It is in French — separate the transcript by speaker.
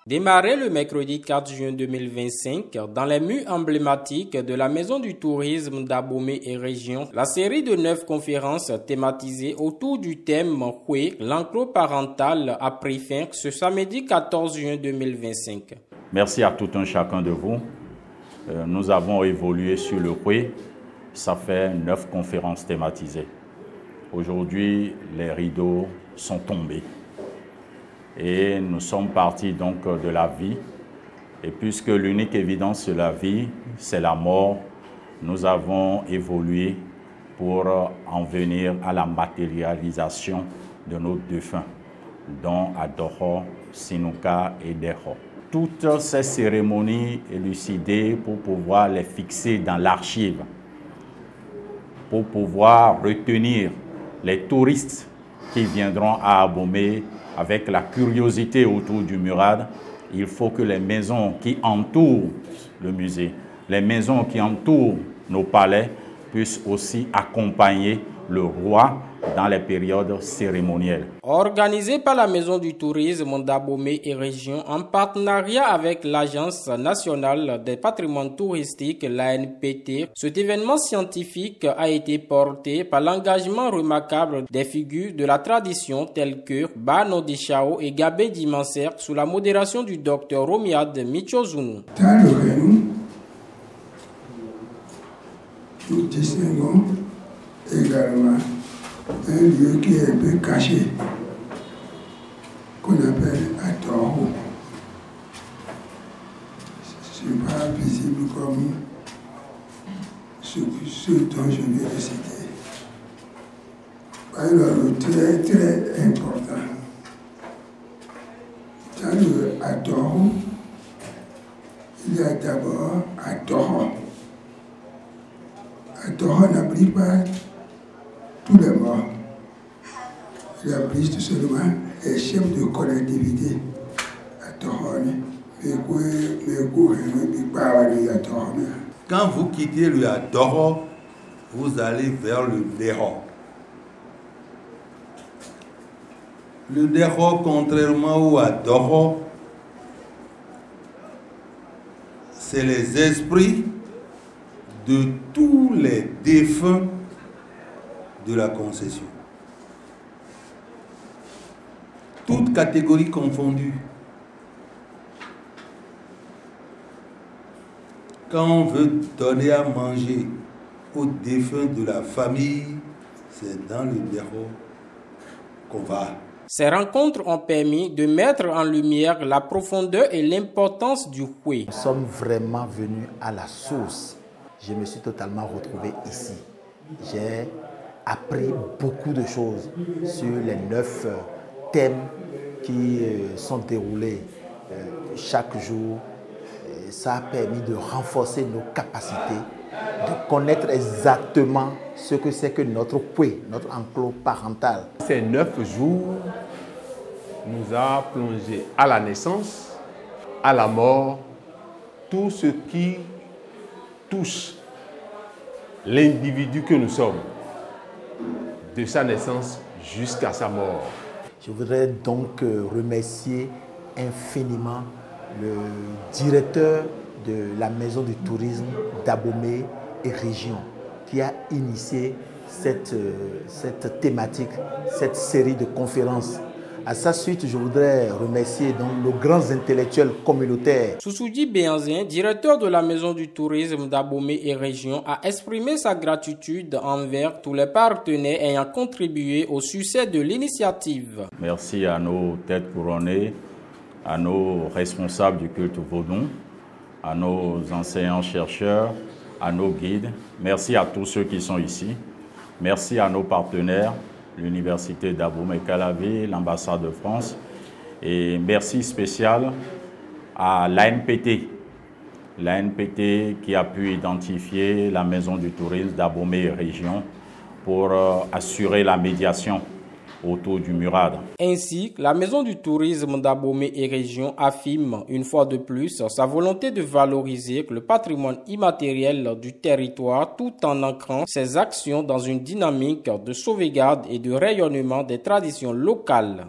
Speaker 1: Démarré le mercredi 4 juin 2025 dans les murs emblématiques de la Maison du Tourisme d'Abomey et Région, la série de 9 conférences thématisées autour du thème Houé, l'enclos parental, a pris fin ce samedi 14 juin 2025.
Speaker 2: Merci à tout un chacun de vous. Nous avons évolué sur le Houé. Ça fait 9 conférences thématisées. Aujourd'hui, les rideaux sont tombés. Et nous sommes partis donc de la vie. Et puisque l'unique évidence de la vie, c'est la mort, nous avons évolué pour en venir à la matérialisation de nos défunts, dont Adoro, Sinuka et Deho. Toutes ces cérémonies élucidées pour pouvoir les fixer dans l'archive, pour pouvoir retenir les touristes qui viendront à Abomey avec la curiosité autour du Murad. Il faut que les maisons qui entourent le musée, les maisons qui entourent nos palais puissent aussi accompagner le roi dans les périodes cérémonielles.
Speaker 1: Organisé par la Maison du Tourisme d'Abomey et Région en partenariat avec l'Agence nationale des patrimoines touristiques, l'ANPT, cet événement scientifique a été porté par l'engagement remarquable des figures de la tradition telles que Bano Dishao et Gabé Dimanser sous la modération du docteur Romiad Michozunu.
Speaker 3: Nous distinguons également un lieu qui est un peu caché, qu'on appelle Adoro. Ce n'est pas visible comme ce dont je viens de citer. Alors, très important. Dans le Adoro, il y a d'abord Adoro. Adoro n'abrite pas tous les morts. Il abrite seulement les chefs de collectivité.
Speaker 4: Quand vous quittez le Adoro, vous allez vers le Deho. Le Deho, contrairement au Adoro, c'est les esprits de tous les défunts de la concession. Toutes catégories confondues. Quand on veut donner à manger aux défunts de la famille, c'est dans le Deho qu'on va.
Speaker 1: Ces rencontres ont permis de mettre en lumière la profondeur et l'importance du Houé.
Speaker 5: Nous sommes vraiment venus à la source. Je me suis totalement retrouvé ici. J'ai appris beaucoup de choses sur les 9 thèmes qui sont déroulés chaque jour. Ça a permis de renforcer nos capacités, de connaître exactement ce que c'est que notre Houé, notre enclos parental.
Speaker 6: Ces 9 jours nous a plongé à la naissance, à la mort, tout ce qui touche l'individu que nous sommes, de sa naissance jusqu'à sa mort.
Speaker 5: Je voudrais donc remercier infiniment le directeur de la Maison du Tourisme d'Abomey et Région qui a initié cette thématique, cette série de conférences. À sa suite, je voudrais remercier donc nos grands intellectuels communautaires.
Speaker 1: Sousoudi Béanzin, directeur de la Maison du Tourisme d'Abomey et Région, a exprimé sa gratitude envers tous les partenaires ayant contribué au succès de l'initiative.
Speaker 2: Merci à nos têtes couronnées, à nos responsables du culte vaudou, à nos enseignants-chercheurs, à nos guides. Merci à tous ceux qui sont ici. Merci à nos partenaires, l'Université d'Abomey-Calavi, l'ambassade de France. Et merci spécial à l'ANPT. L'ANPT qui a pu identifier la Maison du Tourisme d'Abomey et Région pour assurer la médiation autour du Murad.
Speaker 1: Ainsi, la Maison du Tourisme d'Abomey et Région affirme une fois de plus sa volonté de valoriser le patrimoine immatériel du territoire tout en ancrant ses actions dans une dynamique de sauvegarde et de rayonnement des traditions locales.